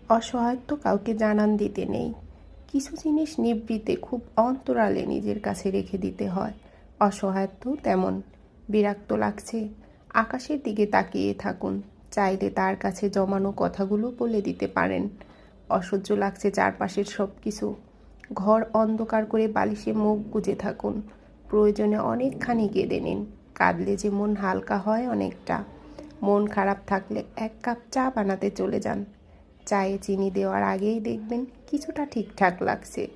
অসহায়ত্ব কাউকে জানান দিতে নেই। কিছু জিনিস নিভৃতে খুব অন্তরালে নিজের কাছে রেখে দিতে হয়। অসহায়ত্ব তেমন। বিরক্ত লাগছে, আকাশের দিকে তাকিয়ে থাকুন। চাইলে তার কাছে জমানো কথাগুলো বলে দিতে পারেন। অসহ্য লাগছে চারপাশের সব কিছু। ঘর অন্ধকার করে বালিশে মুখ গুজে থাকুন। প্রয়োজনে অনেকখানি কেঁদে নিন। কাঁদলে যে মন হালকা হয় অনেকটা। মন খারাপ থাকলে 1 কাপ চা বানাতে চলে যান। চায়ে চিনি দেওয়ার আগেই দেখবেন কিছুটা ঠিকঠাক লাগছে।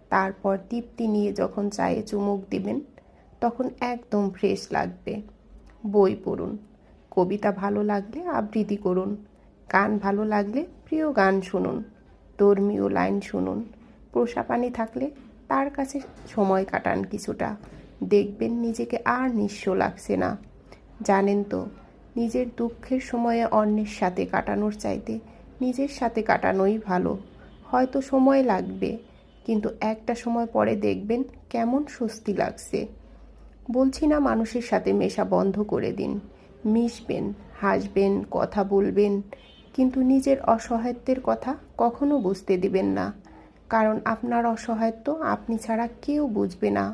তারপর তৃপ্তি নিয়ে যখন চায়ে চুমুক দিবেন তখন একদম ফ্রেশ লাগবে। বই পড়ুন। কবিতা ভালো লাগলে আবৃত্তি করুন। গান ভালো লাগলে প্রিয় গান শুনুন। ধর্মীয় লাইন শুনুন। পোষা প্রাণী থাকলে তার কাছে সময় কাটান কিছুটা। দেখবেন নিজেকে আর নিঃস্ব লাগছে না। জানেন তো, নিজের দুঃখের সময়ে অন্যের সাথে কাটানোর চাইতে নিজের সাথে কাটানোই ভালো। হয়তো সময় লাগবে, কিন্তু একটা সময় পরে দেখবেন কেমন স্বস্তি লাগছে। বলছি না মানুষের সাথে মেশা বন্ধ করে দিন। মিশবেন, হাসবেন, কথা বলবেন, কিন্তু নিজের অসহায়ত্বের কথা কখনো বুঝতে দিবেন না। কারণ আপনার অসহায়ত্ব আপনি ছাড়া কেউ বুঝবে না,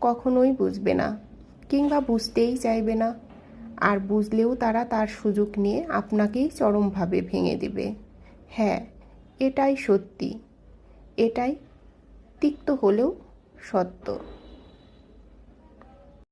কখনোই বুঝবে না, কিংবা বুঝতেই চাইবে না। আর বুঝলেও তারা তার সুযোগ নিয়ে আপনাকেই চরমভাবে ভেঙে দেবে। হ্যাঁ, এটাই সত্যি। এটাই তিক্ত হলেও সত্য।